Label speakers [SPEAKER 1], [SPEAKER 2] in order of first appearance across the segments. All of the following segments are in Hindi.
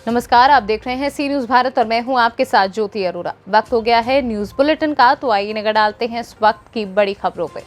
[SPEAKER 1] नमस्कार, आप देख रहे हैं सी न्यूज भारत और मैं हूं आपके साथ ज्योति अरोरा। वक्त हो गया है न्यूज बुलेटिन का, तो आइए नजर डालते हैं इस वक्त की बड़ी खबरों पे।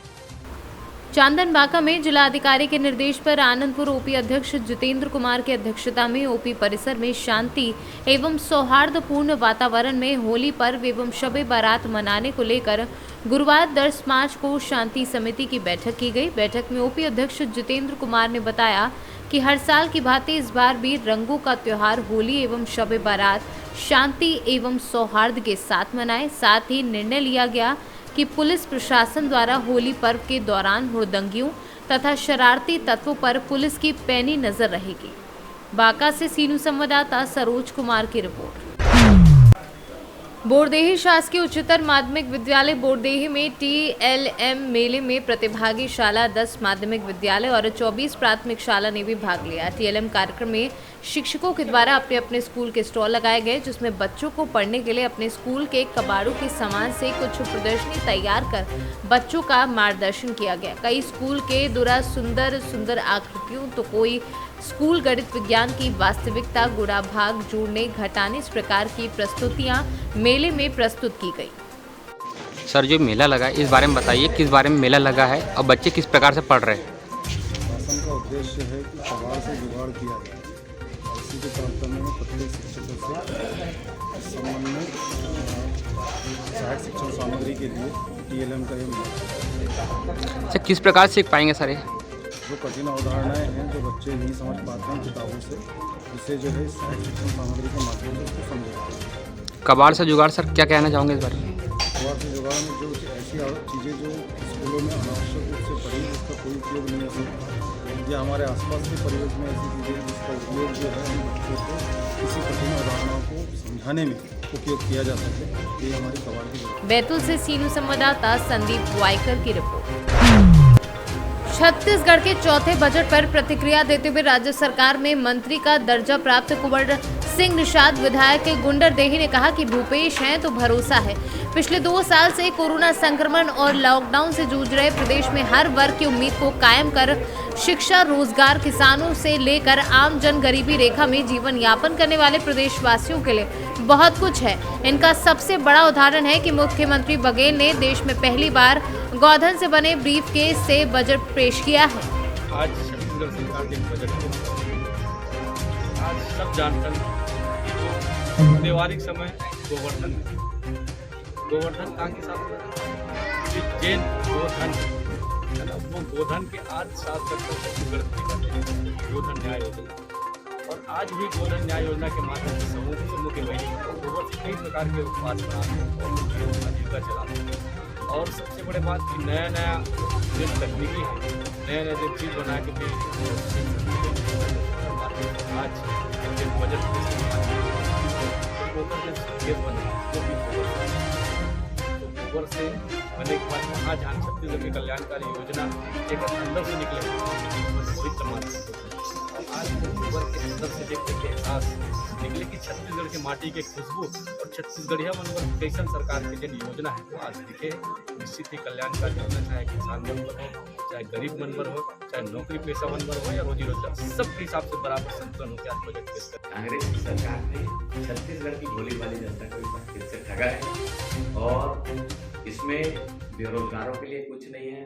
[SPEAKER 1] चांदन बांका में जिलाधिकारी के निर्देश पर आनंदपुर ओपी अध्यक्ष जितेंद्र कुमार की अध्यक्षता में ओपी परिसर में शांति एवं सौहार्दपूर्ण वातावरण में होली पर्व एवं शबे बारात मनाने को लेकर गुरुवार 10 मार्च को शांति समिति की बैठक की गई। बैठक में ओपी अध्यक्ष जितेंद्र कुमार ने बताया कि हर साल की भांति इस बार भी रंगों का त्योहार होली एवं शबे बारात शांति एवं सौहार्द के साथ मनाएं। साथ ही निर्णय लिया गया कि पुलिस प्रशासन द्वारा होली पर्व के दौरान हुड़दंगियों तथा शरारती तत्वों पर पुलिस की पैनी नजर रहेगी। बांका से सी न्यूज संवाददाता सरोज कुमार की रिपोर्ट। बोरदेही शासकीय उच्चतर माध्यमिक विद्यालय बोरदेही में TLM मेले में प्रतिभागी शाला 10 माध्यमिक विद्यालय और 24 प्राथमिक शाला ने भी भाग लिया। TLM कार्यक्रम में शिक्षकों के द्वारा अपने अपने स्कूल के स्टॉल लगाए गए, जिसमें बच्चों को पढ़ने के लिए अपने स्कूल के कबाड़ों के सामान से कुछ प्रदर्शनी तैयार कर बच्चों का मार्गदर्शन किया गया। कई स्कूल के द्वारा सुंदर सुंदर आकृतियों तो कोई स्कूल गणित विज्ञान की वास्तविकता गुणा भाग जोड़ने घटाने इस प्रकार की प्रस्तुतियां मेले में प्रस्तुत की गई।
[SPEAKER 2] सर, जो मेला लगा है इस बारे में बताइए, किस बारे में मेला लगा है और बच्चे किस प्रकार से पढ़ रहे हैं?
[SPEAKER 3] शासन का उद्देश्य है कि कबाड़ से जुगाड़ किया जाए। इसी के तारतम्य में प्रत्येक शिक्षकों से संबंध में सहायक शिक्षण सामग्री के लिए TLM का ये
[SPEAKER 2] सर, किस प्रकार सीख पाएंगे सर?
[SPEAKER 3] जो कठिन अवधारणाएं हैं जो बच्चे नहीं समझ पाते हैं किताबों से, उसे जो है सहायक शिक्षण सामग्री के माध्यम से उसको समझाते हैं।
[SPEAKER 2] कबाड़ से जुगाड़, सर क्या कहना चाहोगे इस बारे में?
[SPEAKER 3] कबाड़ से जुगाड़ में जो ऐसी चीज़ें जो स्कूलों में अनावश्यक रूप से पड़ी उसका कोई उपयोग नहीं है सकता, या हमारे आसपास के परिवेश में ऐसी चीज़ें जिसका उपयोग जो है हम बच्चों को किसी कठिन अवधारणाओं को समझाने में उपयोग किया जा सके, ये हमारी कबाड़ की।
[SPEAKER 1] बैतूल से सी न्यूज संवाददाता संदीप वाइकर की रिपोर्ट। छत्तीसगढ़ के चौथे बजट पर प्रतिक्रिया देते हुए राज्य सरकार में मंत्री का दर्जा प्राप्त कुंवर सिंह निषाद विधायक गुंडरदेही ने कहा कि भूपेश हैं तो भरोसा है। पिछले 2 साल से कोरोना संक्रमण और लॉकडाउन से जूझ रहे प्रदेश में हर वर्ग की उम्मीद को कायम कर शिक्षा, रोजगार, किसानों से लेकर आम जन गरीबी रेखा में जीवन यापन करने वाले प्रदेशवासियों के लिए बहुत कुछ है। इनका सबसे बड़ा उदाहरण है कि मुख्यमंत्री बघेल ने देश में पहली बार गोधन से बने ब्रीफकेस से बजट पेश किया है।
[SPEAKER 4] आज छत्तीसगढ़ सरकार के बजट को आज सब जानकर त्योहारिक समय गोवर्धन कहाँ के साथ जैन गोधन है ना, वो गोधन के आज 7 छत्तीसगढ़ गोधन न्याय योजना, और आज भी गोधन न्याय योजना के माध्यम से समूह के बहनी गोबर से कई प्रकार के उत्पाद बनाते हैं और आजीविका चलाते हैं। और सबसे बड़े बात कि नया जो तकनीकी है, नया जो चीज़ बना के भी आज बजट गोबर से बने के बाद आज छत्तीसगढ़ की कल्याणकारी योजना एक अंदर से निकले आज गोबर के अंदर से देखने के एहसास निकले कि छत्तीसगढ़ के माटी के खुशबू और छत्तीसगढ़िया मनोबल कैसन सरकार के जो योजना है वो आज दिखे। निश्चित ही कल्याणकारी योजना, चाहे किसान मनबर हो, चाहे गरीब मनबर हो, चाहे नौकरी पेशा मनबर हो या रोजी रोजगार, सबके हिसाब से बराबर संतुलन होकर आज बजट पेश कर।
[SPEAKER 5] कांग्रेस की सरकार ने छत्तीसगढ़ की भोली वाली जनता को इस बार फिर से ठगा है, और इसमें बेरोजगारों के लिए कुछ नहीं है,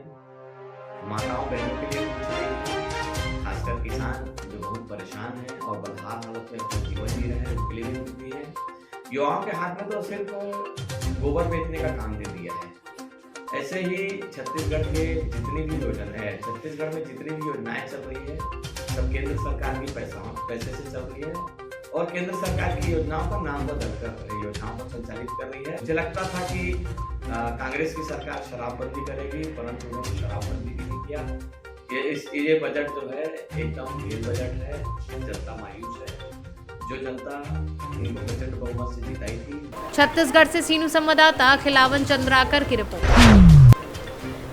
[SPEAKER 5] माताओं बहनों के लिए कुछ नहीं है, खासकर किसान जो बहुत परेशान है और बदहाल हालत में अपना जीवन जी रहे हैं उनके लिए भी कुछ नहीं है। युवाओं के हाथ में तो सिर्फ गोबर बेचने का काम दे दिया है। ऐसे ही छत्तीसगढ़ के जितनी भी योजना है, छत्तीसगढ़ में जितनी भी योजनाएं चल रही है सब केंद्र सरकार की पैसे से चल रही है, और केंद्र सरकार की योजनाओं का नाम बदलकर योजनाओं को संचालित कर रही है। मुझे लगता था कि कांग्रेस की सरकार शराबबंदी करेगी, परंतु उन्होंने शराबबंदी भी नहीं किया। ये बजट जो है एकदम फेल बजट है। जनता मायूस है, जो जनता इनको प्रचंड बहुमत से जिताई थी।
[SPEAKER 1] छत्तीसगढ़ से सी न्यूज संवाददाता खिलावन चंद्राकर की रिपोर्ट।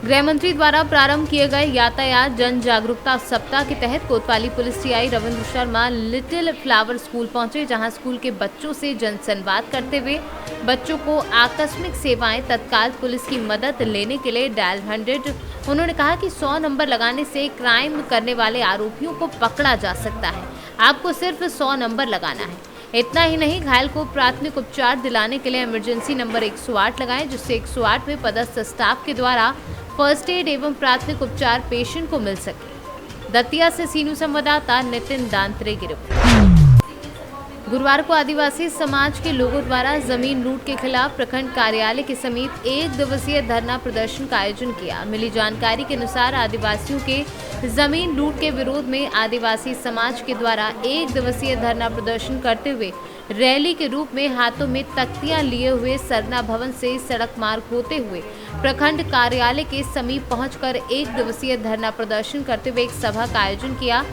[SPEAKER 1] गृह मंत्री द्वारा प्रारंभ किए गए यातायात जन जागरूकता सप्ताह के तहत कोतवाली police TI Ravindra Sharma little flower school पहुंचे, जहां स्कूल के बच्चों से जनसंवाद करते हुए बच्चों को आकस्मिक सेवाएं तत्काल पुलिस की मदद लेने के लिए डायल 100। उन्होंने कहा कि 100 नंबर लगाने से क्राइम करने वाले आरोपियों को पकड़ा जा सकता है। आपको सिर्फ 100 नंबर लगाना है। इतना ही नहीं, घायल को प्राथमिक उपचार दिलाने के लिए इमरजेंसी नंबर 108 लगाएं, जिससे 108 में पदस्थ स्टाफ के द्वारा फर्स्ट एड एवं प्राथमिक उपचार पेशेंट को मिल सके। दतिया से सीनू संवाददाता नितिन दांतरे की रिपोर्ट। गुरुवार को आदिवासी समाज के लोगों द्वारा जमीन लूट के खिलाफ प्रखंड कार्यालय के समीप 1 दिवसीय धरना प्रदर्शन का आयोजन किया। मिली जानकारी के अनुसार आदिवासियों के जमीन लूट के विरोध में आदिवासी समाज के द्वारा 1 दिवसीय धरना प्रदर्शन करते हुए रैली के रूप में हाथों में तख्तियां लिए हुए सरना भवन से सड़क मार्ग होते हुए प्रखंड कार्यालय के समीप पहुंचकर 1 दिवसीय धरना प्रदर्शन करते हुए एक सभा का आयोजन किया।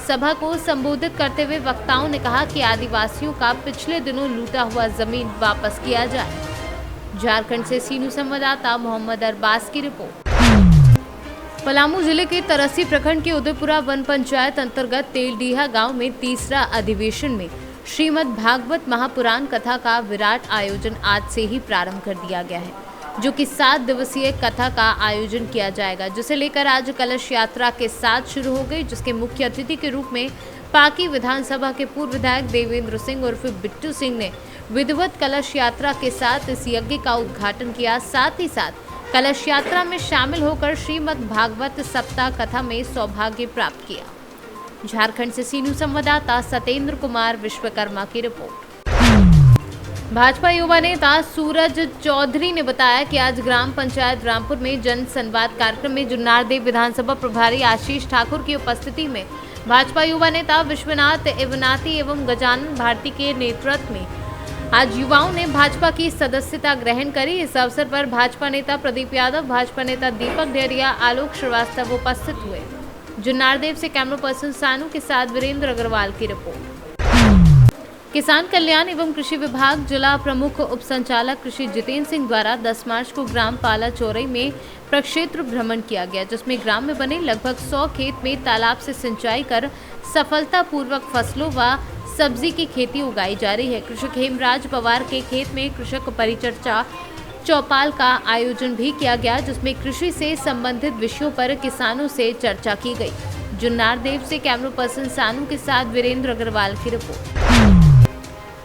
[SPEAKER 1] सभा को संबोधित करते हुए वक्ताओं ने कहा कि आदिवासियों का पिछले दिनों लूटा हुआ जमीन वापस किया जाए। झारखंड से सीनू संवाददाता मोहम्मद अरबाज की रिपोर्ट। पलामू जिले के तरसी प्रखंड के उदयपुरा वन पंचायत अंतर्गत तेलडीहा गांव में तीसरा अधिवेशन में श्रीमद् भागवत महापुराण कथा का विराट आयोजन आज से ही प्रारंभ कर दिया गया है, जो कि 7 दिवसीय कथा का आयोजन किया जाएगा, जिसे लेकर आज कलश यात्रा के साथ शुरू हो गई, जिसके मुख्य अतिथि के रूप में पाकी विधानसभा के पूर्व विधायक देवेंद्र सिंह उर्फ बिट्टू सिंह ने विधिवत कलश यात्रा के साथ इस यज्ञ का उद्घाटन किया। साथ ही साथ कलश यात्रा में शामिल होकर श्रीमद् भागवत सप्ताह कथा में सौभाग्य प्राप्त किया। झारखंड से सीनू संवाददाता सतेंद्र कुमार विश्वकर्मा की रिपोर्ट। भाजपा युवा नेता सूरज चौधरी ने बताया कि आज ग्राम पंचायत रामपुर में जन संवाद कार्यक्रम में जुन्नारदेव विधानसभा प्रभारी आशीष ठाकुर की उपस्थिति में भाजपा युवा नेता विश्वनाथ एवनाती एवं गजानन भारती के नेतृत्व में आज युवाओं ने भाजपा की सदस्यता ग्रहण करी। इस अवसर पर भाजपा नेता प्रदीप यादव, भाजपा नेता दीपक डेरिया, आलोक श्रीवास्तव उपस्थित हुए। जुन्नारदेव से कैमरा पर्सन सानू के साथ वीरेंद्र अग्रवाल की रिपोर्ट। किसान कल्याण एवं कृषि विभाग जिला प्रमुख उप संचालक कृषि जितेंद्र सिंह द्वारा 10 मार्च को ग्राम पाला चौरई में प्रक्षेत्र भ्रमण किया गया, जिसमें ग्राम में बने लगभग 100 खेत में तालाब से सिंचाई कर सफलतापूर्वक फसलों व सब्जी की खेती उगाई जा रही है। कृषक हेमराज पवार के खेत में कृषक परिचर्चा चौपाल का आयोजन भी किया गया, जिसमें कृषि से संबंधित विषयों पर किसानों से चर्चा की गई। जुन्नारदेव से कैमरा पर्सन सानू के साथ वीरेंद्र अग्रवाल की रिपोर्ट।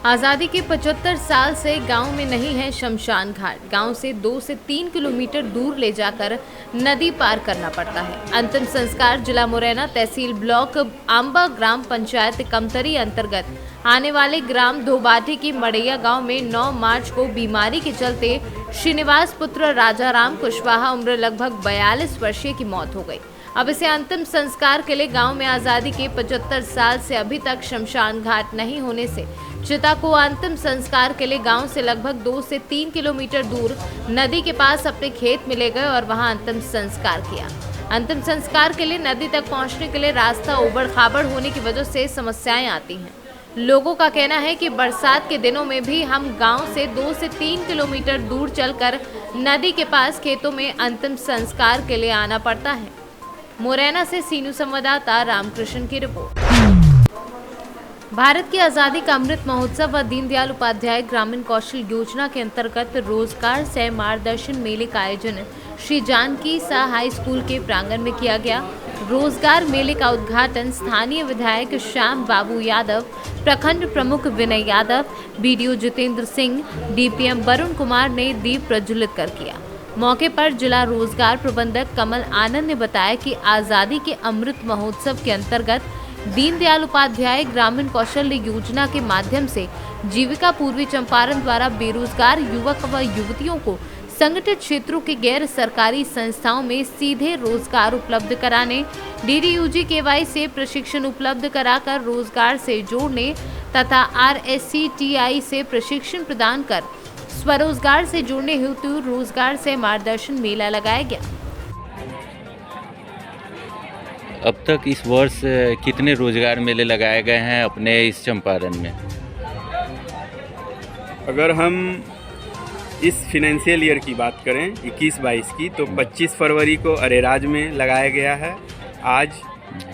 [SPEAKER 1] आज़ादी के 75 साल से गांव में नहीं है शमशान घाट। गांव से 2 से 3 किलोमीटर दूर ले जाकर नदी पार करना पड़ता है। अंतिम संस्कार जिला मुरैना तहसील ब्लॉक आंबा ग्राम पंचायत कमतरी अंतर्गत आने वाले ग्राम धोबाठी की मड़ैया गांव में 9 मार्च को बीमारी के चलते श्रीनिवास पुत्र राजाराम कुशवाहा उम्र लगभग 42 वर्षीय की मौत हो गई। अब इसे अंतिम संस्कार के लिए गांव में आज़ादी के 75 साल से अभी तक शमशान घाट नहीं होने से चिता को अंतिम संस्कार के लिए गांव से लगभग 2 से 3 किलोमीटर दूर नदी के पास अपने खेत में ले गए और वहां अंतिम संस्कार किया। अंतिम संस्कार के लिए नदी तक पहुंचने के लिए रास्ता उबड़ खाबड़ होने की वजह से समस्याएं आती हैं। लोगों का कहना है कि बरसात के दिनों में भी हम गांव से 2 से 3 किलोमीटर दूर चलकर नदी के पास खेतों में अंतिम संस्कार के लिए आना पड़ता है। मुरैना से सीनू संवाददाता रामकृष्ण की रिपोर्ट। भारत की आज़ादी का अमृत महोत्सव व दीनदयाल उपाध्याय ग्रामीण कौशल योजना के अंतर्गत रोजगार सह मार्गदर्शन मेले का आयोजन श्री जानकी सा हाई स्कूल के प्रांगण में किया गया। रोजगार मेले का उद्घाटन स्थानीय विधायक श्याम बाबू यादव, प्रखंड प्रमुख विनय यादव, बीडीओ जितेंद्र सिंह, डीपीएम वरुण कुमार ने दीप प्रज्वलित कर किया। मौके पर जिला रोजगार प्रबंधक कमल आनंद ने बताया कि आज़ादी के अमृत महोत्सव के अंतर्गत दीनदयाल उपाध्याय ग्रामीण कौशल्य योजना के माध्यम से जीविका पूर्वी चंपारण द्वारा बेरोजगार युवक व युवतियों को संगठित क्षेत्रों के गैर सरकारी संस्थाओं में सीधे रोजगार उपलब्ध कराने, DDUG-KY से प्रशिक्षण उपलब्ध कराकर रोजगार से जोड़ने तथा RSCTI से प्रशिक्षण प्रदान कर स्वरोजगार से जोड़ने हेतु रोजगार से मार्गदर्शन मेला लगाया गया।
[SPEAKER 6] अब तक इस वर्ष कितने रोजगार मेले लगाए गए हैं अपने इस चंपारण में?
[SPEAKER 7] अगर हम इस फिनेंशियल ईयर की बात करें 21-22 की, तो 25 फरवरी को अरेराज में लगाया गया है, आज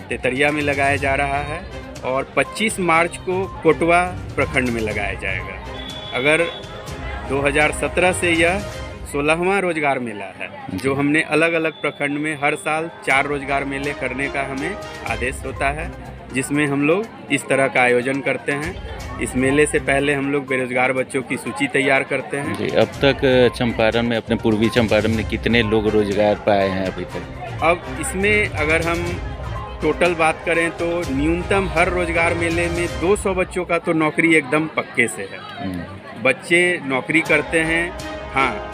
[SPEAKER 7] तेतरिया में लगाया जा रहा है और 25 मार्च को कोटवा प्रखंड में लगाया जाएगा। अगर 2017 से यह 16वां रोजगार मेला है, जो हमने अलग अलग प्रखंड में हर साल 4 रोजगार मेले करने का हमें आदेश होता है, जिसमें हम लोग इस तरह का आयोजन करते हैं। इस मेले से पहले हम लोग बेरोजगार बच्चों की सूची तैयार करते हैं।
[SPEAKER 6] जी, अब तक चंपारण में, अपने पूर्वी चंपारण में कितने लोग रोजगार पाए हैं अभी तक?
[SPEAKER 7] अब इसमें अगर हम टोटल बात करें तो न्यूनतम हर रोजगार मेले में 200 बच्चों का तो नौकरी एकदम पक्के से है। बच्चे नौकरी करते हैं, हाँ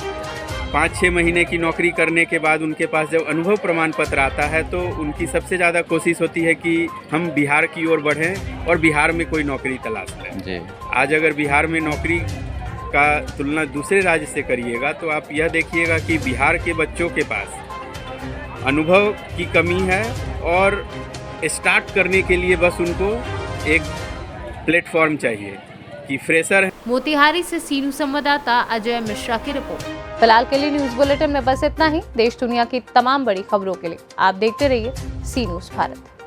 [SPEAKER 7] 5-6 महीने की नौकरी करने के बाद उनके पास जब अनुभव प्रमाण पत्र आता है तो उनकी सबसे ज़्यादा कोशिश होती है कि हम बिहार की ओर बढ़ें और बिहार में कोई नौकरी तलाश करें।
[SPEAKER 6] जी।
[SPEAKER 7] आज अगर बिहार में नौकरी का तुलना दूसरे राज्य से करिएगा तो आप यह देखिएगा कि बिहार के बच्चों के पास अनुभव की कमी है और स्टार्ट करने के लिए बस उनको एक प्लेटफॉर्म चाहिए कि फ्रेशर है।
[SPEAKER 1] मोतिहारी से सीनू संवाददाता अजय मिश्रा की रिपोर्ट। फिलहाल के लिए न्यूज बुलेटिन में बस इतना ही। देश दुनिया की तमाम बड़ी खबरों के लिए आप देखते रहिए सी न्यूज़ भारत।